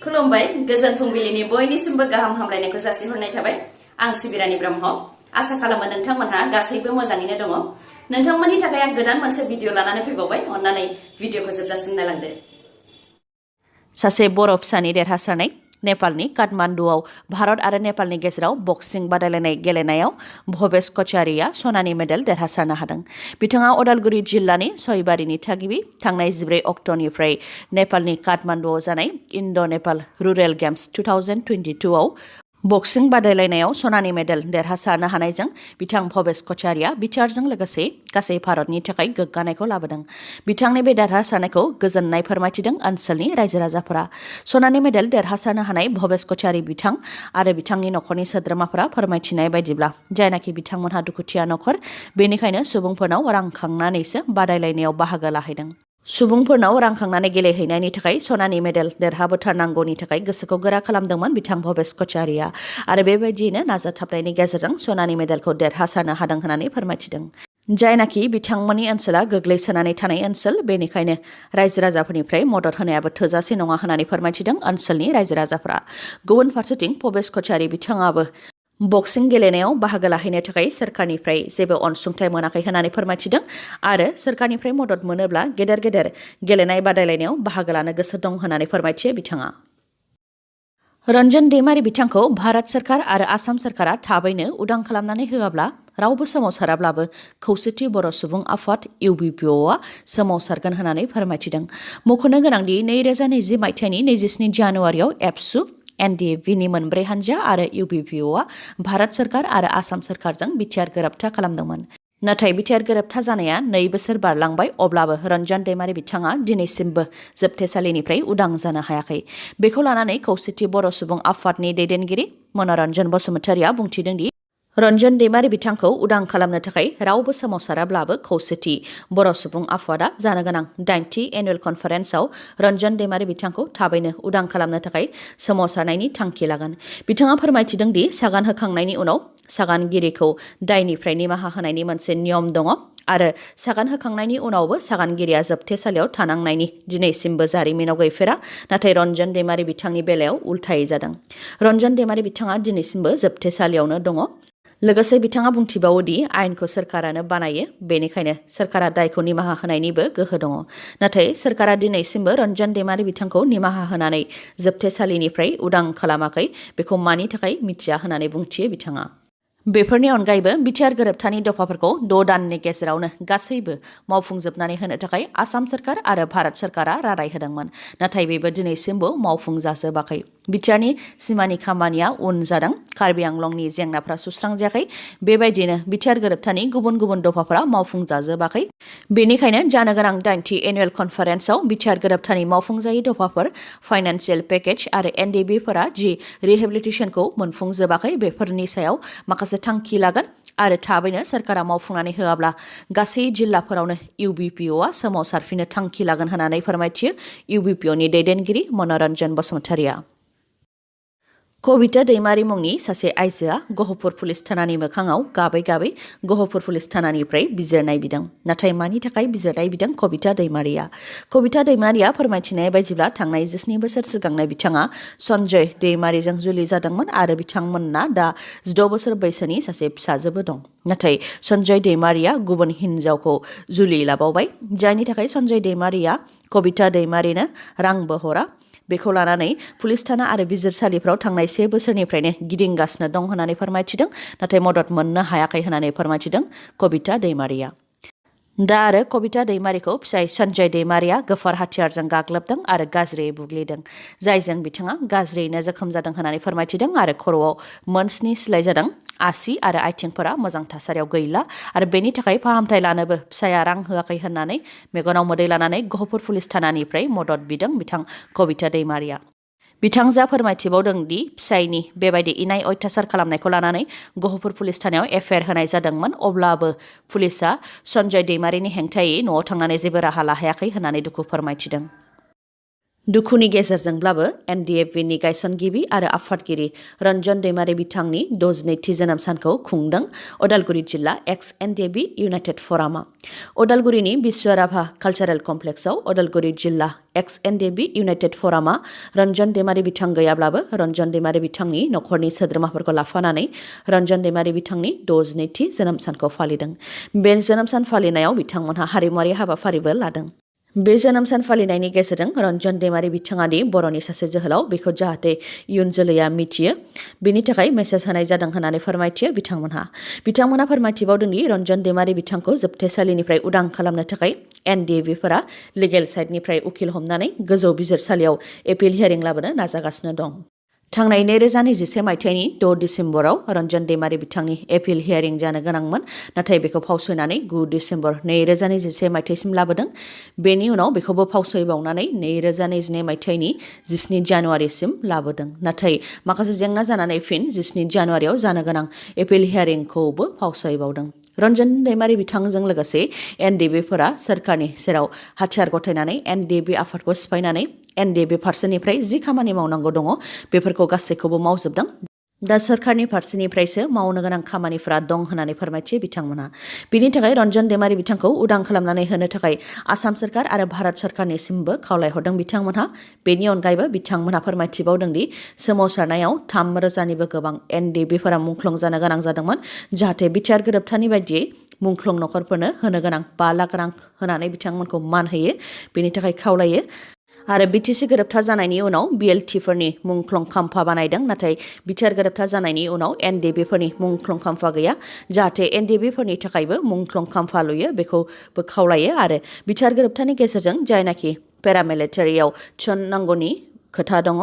खुलुमबाय गोजोन फुंबिलिनि बयनिसिमबो गाहाम हामलायनायखौ जासिहरनाय थाबाय आं सिबिरानि ब्रह्म आसा खालामो नोंथांमोनहा गासैबो मोजाङैनो दङ नोंथांमोननि थाखाय आं गोदान मोनसे भिडिअ लानानै फैबावबाय अन्नानै भिडिअखौ जोबजासिम नायलांदो सासे बर' फिसानि देरहासारनाय नेपालनि काठमान्डुआव भारत आरो नेपालनि गेजेराव बक्सिं बादायलायनाय गेलेनायाव भवेश कछारिया सनानि मेडेल देरहासारनो हादों बिथाङा उदालगुरि जिल्लानि सयबारिनि थागिबि थांनाय 14 अक्ट'निफ्राय नेपालनि काठमान्डुआव जानाय इन्ड' नेपाल रुरेल गेम्स 2022 आव बक्सिं बादायलायनायाव सनानि मेडेल देरहासारनो हानायजों बिथां भवेश कछारिया बिचारजों लोगोसे गासै भारतनि थाखाय गोग्गानायखौ लाबोदों बिथांनि बे देरहासारनायखौ गोजोननाय फोरमायथिदों ओनसोलनि रायजो राजाफोरा सनानि मेडेल देरहासारनो हानाय भवेश कछारि बिथां आरो बिथांनि नखरनि सोद्रोमाफोरा फोरमायथिनाय बायदिब्ला जायनाखि बिथांमोनहा दुखुथिया नखर बेनिखायनो सुबुंफोरनाव रां खांनानैसो बादायलायनायाव बाहागो लाहैदों सुबुंफोरनाव रां खांनानै गेलेहैनायनि थाखाय सनानि मेडेल देरहाबोथारनांगौनि थाखाय गोसोखौ गोरा खालामदोंमोन बिथां भवेश कछारिया आरो बेबायदियैनो नाजाथाबनायनि गेजेरजों सनानि मेडेलखौ देरहासारनो हादों होननानै फोरमायथिदों जायनाखि बिथांमोननि ओनसोला गोग्लैसोनानै थानाय ओनसोल बेनिखायनो रायजो राजाफोरनिफ्राय मदद होनायाबो थोजासे नङा होननानै फोरमायथिदों ओनसोलनि रायजो राजाफोरा गुबुन फारसेथिं भवेश कछारि बिथाङाबो बक्सिं गेलेनायाव बाहागो लाहैनो थाखाय सोरखारनिफ्राय जेबो अनसुंथाइ मोनाखै होननानै फोरमायथिदों आरो सोरखारनिफ्राय मदद मोनोब्ला गेदेर गेलेनाय बादायलायनायाव बाहागो लानो गोसो दं होननानै फोरमायथियो बिथाङा रन्जन दैमारि बिथांखौ भारत सरकार आरो आसाम सरकारा थाबैनो उदां खालामनानै होआब्ला रावबो सोमावसाराब्लाबो खौसेथि बर' सुबुं आफाद UBPOआ सोमावसारगोन होननानै फोरमायथिदों मख'नो गोनांदि 2020 मायथाइनि 27 जानुवारियाव एबसु NDFनि मोनब्रै हानजा आरो UBPOआ भारत सरकार आरो आसाम सरकारजों बिटिआर गोरोबथा खालामदोंमोन नाथाय बिटिआर गोरोबथा जानाया 2 बोसोर बारलांबाय अब्लाबो रन्जन दैमारि बिथाङा दिनैसिमबो जोबथेसालिनिफ्राय उदां जानो हायाखै बेखौ लानानै खौसेथि बर' सुबुं आफादनि दैदेनगिरि मनरन्जन बसुमतारिया बुंथिदोंदि रन्जन दैमारि बिथांखौ उदां खालामनो थाखाय रावबो सोमावसाराब्लाबो खौसेथि बर' सुबुं आफादा जानो गोनां 80 एनुवेल कनफारेन्सआव रन्जन दैमारि बिथांखौ थाबैनो उदां खालामनो थाखाय सोमावसारनायनि थांखि लागोन बिथाङा फोरमायथिदों दि सागान होखांनायनि उनाव सागानगिरिखौ दायनिफ्राय निमाहा होनायनि मोनसे नियम दङ आरो सागान होखांनायनि उनावबो सागानगिरिया जोबथेसालियाव थानांनायनि दिनैसिमबो जारिमिनाव गैफेरा नाथाय रन्जन दैमारि बिथांनि बेलायाव उल्थायै जादों रन्जन दैमारि बिथाङा दिनैसिमबो जोबथेसालियावनो दङ लोगोसे बिथाङा बुंथिबावोदि आयेनखौ सोरखारानो बानायो बेनिखायनो सोरखारा दायखौ निमाहा होनायनिबो गोहो दङ नाथाय सोरखारा दिनैसिमबो रन्जन दैमारि बिथांखौ निमाहा होनानै जोबथेसालिनिफ्राय उदां खालामाखै बेखौ मानि थाखाय मिथिया होननानै बुंथियो बिथाङा बेफोरनि अनगायैबो बिटिआर गोरोबथानि दफाफोरखौ 6 दाननि गेजेरावनो गासैबो मावफुंजोबनानै होनो थाखाय आसाम सरकार आरो भारत सरकारा रादाय होदोंमोन नाथाय बेबो दिनैसिमबो मावफुंजाजोबाखै बिटिआरनि सिमानि खामानिया उन जादों कार्बि आंलंनि जेंनाफोरा सुस्रांजायाखै बेबायदिनो बिटिआर गोरोबथानि गुबुन दफाफोरा मावफुंजाजोबाखै बेनिखायनो जानो गोनां 80 एनुवेल कनफारेन्सआव बिटिआर गोरोबथानि मावफुंजायै दफाफोर फाइनान्सियेल पेकेज आरो NDBफोरा जि रिहेबिलिटेसनखौ मोनफुंजोबाखै बेफोरनि सायाव माखासे थांखि लागोन आरो थाबैनो सोरखारा मावफुंनानै होआब्ला गासै जिल्लाफोरावनो UBPOआ सोमावसारफिननो थांखि लागोन होननानै फोरमायथियो UBPOनि दैदेनगिरि मनरन्जन बसुमतारिया कबिता दैमारि मुंनि सासे आइजोआ गहपुर पुलिस थानानि मोखाङाव गाबै गहपुर पुलिस थानानिफ्राय बिजिरनाय बिदों नाथाय मानि थाखाय बिजिरनाय बिदों कबिता दैमारिया फोरमायथिनाय बायदिब्ला थांनाय 17 बोसोर सिगांनो बिथाङा सन्जय दैमारिजों जुलि जादोंमोन आरो बिथांमोनना दा 16 बोसोर बैसोनि सासे फिसाजोबो दं नाथाय सन्जय दैमारिया गुबुन हिनजावखौ जुलि लाबावबाय जायनि थाखाय सन्जय दैमारिया कबिता दैमारिनो रांबो हरा बेखौ लानानै पुलिस थाना आरो बिजिरसालिफ्राव थांनाय 1 बोसोरनिफ्रायनो गिदिंगासिनो दं होननानै फोरमायथिदों नाथाय मदद मोननो हायाखै होननानै फोरमायथिदों कबिता दैमारिया दा आरो कबिता दैमारिखौ फिसाय सन्जय दैमारिया गोफार हाथियारजों गाग्लोबदों आरो गाज्रियै बुग्लिदों जायजों बिथाङा गाज्रियैनो जोखोम जादों होननानै फोरमायथिदों आरो खर'आव मोनस्नि सिलाय जादों आसि आरो आथिंफोरा मोजां थासारियाव गैला आरो बेनि थाखाय फाहामथाय लानोबो फिसाया रां होआखै होननानै मेगनाव मोदै लानानै गहपुर पुलिस थानानिफ्राय मदद बिदों बिथां कबिता दैमारिया बिथांजोआ फोरमायथिबावदों दि फिसायनि बेबायदि इनाय अयथासार खालामनायखौ लानानै गहपुर पुलिस थानायाव एफआइआर होनाय जादोंमोन अब्लाबो पुलिसआ सन्जय दैमारिनि हेंथायै न'आव थांनानै जेबो राहा लाहायाखै होननानै दुखु फोरमायथिदों दुखुनि गेजेरजोंब्लाबो एनडिएफबिनि गायसनगिरि आरो आफादगिरि रन्जन दैमारि बिथांनि 62थि जोनोम सानखौ खुंदों उदालगुरि जिल्ला एक्स एनडिएफबि इउनाइटेड फरामा। उदालगुरिनि बिश्वराभा कालचारेल कमप्लेक्सआव उदालगुरि जिल्ला एक्स एनडिएफबि इउनाइटेड फरामा रन्जन दैमारि बिथां गैयाब्लाबो रन्जन दैमारि बिथांनि नखरनि सोद्रोमाफोरखौ लाफानानै रन्जन दैमारि बिथांनि 62थि जोनोम सानखौ फालिदों। बे जोनोम सान फालिनायाव बिथांमोनहा हारिमुआरि हाबाफारिबो लादों। बे जोनोम सान फालिनायनि गेजेरजों रन्जन दैमारि बिथाङा दि बर'नि सासे जोहोलाव बेखौ जाहाथे इयुन जोलैया मिथियो बेनि थाखाय मेसेज होनाय जादों होननानै फोरमायथियो बिथांमोनहा फोरमायथिबावदों दि रन्जन दैमारि बिथांखौ जोबथेसालिनिफ्राय उदां खालामनो थाखाय एनडिएफबिफोरा लिगेल साइडनिफ्राय उकिल हमनानै गोजौ बिजिरसालियाव एपिल हियारिं लाबोनो नाजागासिनो दं। थांनाय 2021 मायथाइनि 6 डिसेम्बराव रन्जन दैमारि बिथांनि एपिल हियारिं जानो गोनांमोन, नाथाय बेखौ फावसयनानै 9 डिसेम्बर 2021 मायथाइसिम लाबोदों। बेनि उनाव बेखौबो फावसयबावनानै 2022 मायथाइनि 17 जानुवारिसिम लाबोदों। नाथाय माखासे जेंना जानानै फिन 17 जानुवारियाव जानो गोनां एपिल हियारिंखौबो फावसयबावदों। रन्जन दैमारि बिथांजों लोगोसे एनडिएफबिफोरा सोरखारनि सेराव हाथियार गथायनानै एनडिएफबि आफादखौ सिफायनानै एनडिएफबि फारसेनिफ्राय जि खामानि मावनांगौ दङ बेफोरखौ गासैखौबो मावजोबदों। दा सोरखारनि फारसेनिफ्रायसो मावनो गोनां खामानिफोरा दं होननानै फोरमायथियो बिथांमोनहा। बिनि थाखाय रन्जन दैमारि बिथांखौ उदां खालामनानै होनो थाखाय आसाम सोरखार आरो भारत सोरखारनिसिमबो खावलायहरदों बिथांमोनहा। बेनि अनगायैबो बिथांमोनहा फोरमायथिबावदों दि सोमावसारनायाव 3,000निबो गोबां एनडिएफबिफोरा मुंख्लं जानो गोनां जादोंमोन, जाहाथे बिटिआर गोरोबथानि बायदियै मुंख्लं नखरफोरनो होनो गोनां 5 लाख रां होनानै बिथांमोनखौ मान होयो, बेनि थाखाय खावलायो। आरो बिटिसि गोरोबथा जानायनि उनाव बिएलटिफोरनि मुंख्लं खाम्फा बानायदों, नाथाय बिटिआर गोरोबथा जानायनि उनाव एनडिएफबिफोरनि मुंख्लं खाम्फा गैया, जाहाथे एनडिएफबिफोरनि थाखायबो मुंख्लं खाम्फा लुयो बेखौबो खावलायो। आरो बिटिआर गोरोबथानि गेजेरजों जायनाखि पेरामिलिटारियाव थिसननांगौनि खोथा दङ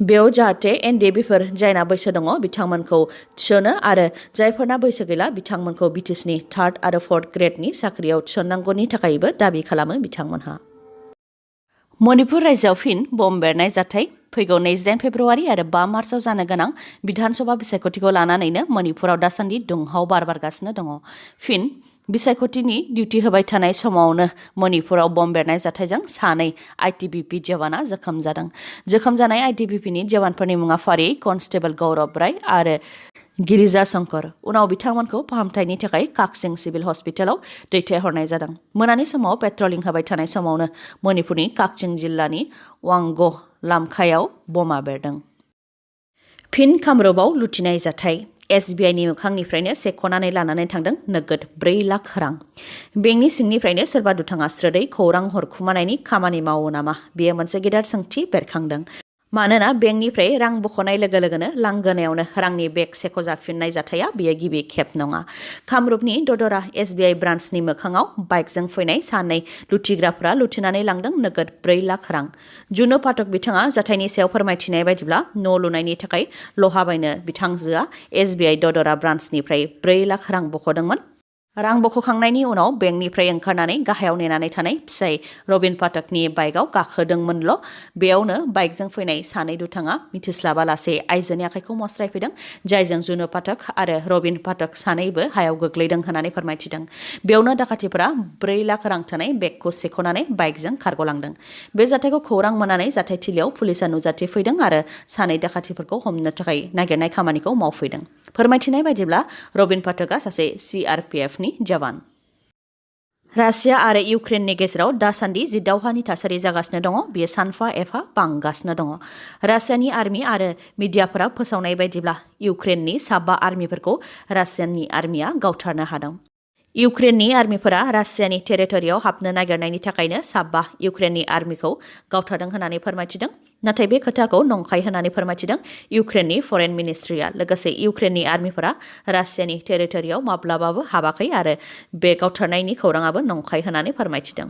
बेयाव जाहाथे एनडिएफबिफोर जायना बैसो दङ बिथांमोनखौ थिसनो आरो जायफोरना बैसो गैला बिथांमोनखौ बिटिसिनि 3rd आरो 4th ग्रेडनि साख्रियाव थिसननांगौनि थाखायबो दाबि खालामो बिथांमोनहा। मणिपुर रायजोआव फिन बम बेरनाय जाथाय फैगौ 28 फेब्रुवारि आरो 5 मार्चआव जानो गोनां बिधानसभा बिसायख'थिखौ लानानैनो मणिपुराव दासान्दि दुंहाव बार बारगासिनो दङ। फिन बिसायख'थिनि डिउटि होबाय थानाय समावनो मणिपुराव बम बेरनाय जाथायजों 2 आइटिबिपि जवाना जोखोम जादों। जोखोम जानाय आइटिबिपिनि जवानफोरनि मुङा फारियै कनस्टेबल गौरब राय आरो गिरिजा शंकर। उनाव बिथांमोनखौ फाहामथायनि थाखाय काकसिं सिभिल हस्पिटालाव दैथायहरनाय जादों। मोनानि समाव पेट्रलिं होबाय थानाय समावनो मणिपुरनि काकसिं जिल्लानि वांग' लामखायाव बमा बेरदों। फिन कामरुपआव लुथिनाय जाथाय एसबिआइनि मोखांनिफ्रायनो सेख'नानै लानानै थांदों नोगोद 4 लाख रां। बेंकनि सिंनिफ्रायनो सोरबा दुथाङा स्रोदै खौरां हरखुमानायनि खामानि मावो नामा? बेयो मोनसे गेदेर सोंथि बेरखांदों। मानोना बेंकनिफ्राय रां बख'नाय लोगो लोगोनो लांगोनायावनो रांनि बेग सेख'जाफिननाय जाथाया बेयो गिबि खेब नङा। कामरुपनि ददरा एसबिआइ ब्रान्सनि मोखाङाव बाइकजों फैनाय 2 लुथिग्राफोरा लुथिनानै लांदों नोगोद 4 लाख रां। जुनु पाठक बिथाङा जाथायनि सायाव फोरमायथिनाय बायदिब्ला न' लुनायनि थाखाय लहा बायनो बिथांजोआ एसबिआइ ददरा ब्रान्सनिफ्राय 4 लाख रां बख'दोंमोन। रां बख'खांनायनि उनाव बेंकनिफ्राय ओंखारनानै गाहायाव नेनानै थानाय फिसाय रबिन पाठकनि बाइकआव गाखोदोंमोनल'। बेयावनो बाइकजों फैनाय 2 दुथाङा मिथिस्लाबालासे आइजोनि आखाइखौ मस्रायफैदों, जायजों जुनु पाठक आरो रबिन पाठक 2बो हायाव गोग्लैदों होननानै फोरमायथिदों। बेयावनो दाखाथिफोरा 4 लाख रां थानाय बेगखौ सेख'नानै बाइकजों खारग'लांदों। बे जाथायखौ खौरां मोननानै जाथायथिलियाव पुलिसा नुजाथिफैदों आरो 2 दाखाथिफोरखौ हमनो थाखाय नागिरनाय खामानिखौ मावफैदों। फोरमायथिनाय बायदिब्ला रबिन पाठकआ सासे सिआरपिएफनि जवान। रासिया आरो इउक्रेननि गेजेराव दासान्दि जि दावहानि थासारि जागासिनो दङ बेयो सानफा एफा बांगासिनो दङ। रासियानि आर्मि आरो मिडियाफोरा फोसावनाय बायदिब्ला इउक्रेननि 5 आर्मिफोरखौ रासियानि आर्मिया गावथारनो हादों। इउक्रेननि आर्मिफोरा रासियानि टेरिटरियाव हाबनो नागिरनायनि थाखायनो 5 इउक्रेननि आर्मिखौ गावथारदों होननानै फोरमायथिदों। नाथाय बे खोथाखौ नंखाय होननानै फोरमायथिदों इउक्रेननि फरेन मिनिस्ट्रिया। लोगोसे इउक्रेननि आर्मिफोरा रासियानि टेरिटरियाव माब्लाबाबो हाबाखै आरो बे गावथारनायनि खौराङाबो नंखाय होननानै फोरमायथिदों।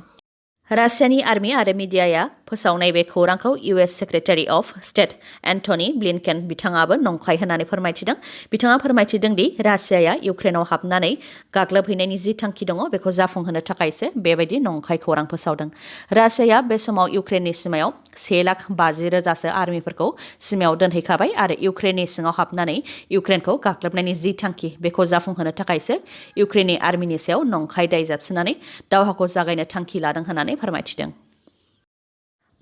रासियानि आर्मि आरो मिडियाया फोसावनाय बे खौरांखौ US secretary of state Antony Blinken बिथाङाबो नंखाय होननानै फोरमायथिदों। बिथाङा फोरमायथिदों दि रासियाया इउक्रेनाव हाबनानै गाग्लोबहैनायनि जि थांखि दङ बेखौ जाफुंहोनो थाखायसो बेबायदि नंखाय खौरां फोसावदों। रासियाया बे समाव इउक्रेननि सिमायाव 1,50,000सो आर्मिफोरखौ सिमायाव दोनहैखाबाय आरो इउक्रेननि सिङाव हाबनानै इउक्रेनखौ गाग्लोबनायनि जि थांखि बेखौ जाफुंहोनो थाखायसो इउक्रेननि आर्मिनि सायाव नंखाय दाय जाबसिननानै दावहाखौ जागायनो थांखि लादों होननानै फोरमायथिदों।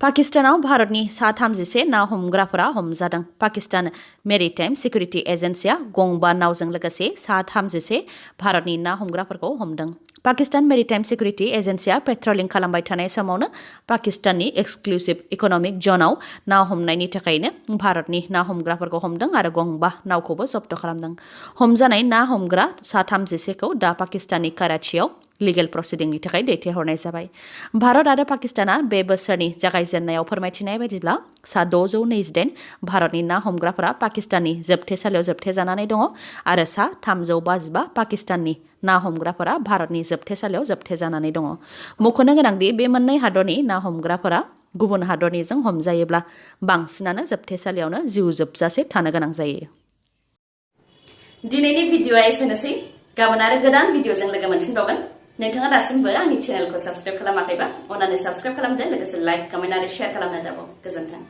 पाकिस्तानाव भारतनि सा 31 ना हमग्राफोरा हमजादों। पाकिस्तान मेरिटाइम सिकिउरिटि एजेन्सिया गंबा नावजों लोगोसे सा 31 भारतनि ना हमग्राफोरखौ हमदों। पाकिस्तान मेरिटाइम सिकिउरिटि एजेन्सिया पेट्रलिं खालामबाय थानाय समावनो पाकिस्ताननि एक्सक्लुसिव इकनमिक जनाव ना हमनायनि थाखायनो भारतनि ना हमग्राफोरखौ हमदों आरो गंबा नावखौबो जब्द खालामदों। हमजानाय ना हमग्रा सा 31 खौ दा पाकिस्ताननि कराचियाव लिगेल प्रसिडिंनि थाखाय दैथायहरनाय जाबाय। भारत आरो पाकिस्ताना बे बोसोरनि जागायजेननायाव फोरमायथिनाय बायदिब्ला सा 628 भारतनि ना हमग्राफोरा पाकिस्ताननि जोबथेसालियाव जोबथेजानानै दङ आरो सा 355 पाकिस्ताननि ना हमग्राफोरा भारतनि जोबथेसालियाव जोबथेजानानै दङ। मख'नो गोनांदि बे मोननै हादरनि ना हमग्राफोरा गुबुन हादरनिजों हमजायोब्ला बांसिनानो जोबथेसालियावनो जिउ जोबजासे थानो गोनां जायो। दिनैनि भिडिअआ एसेनोसै। गाबोन आरो गोदान भिडिअजों लोगो मोनफिनबावगोन। नोंथाङा दासिमबो आंनि चेनेलखौ साबस्क्राइब खालामाखैबा अन्नानै साबस्क्राइब खालामदो, लोगोसे लाइक, कमेन्ट आरो शेयार खालामनो दाबाव। गोजोन्थों।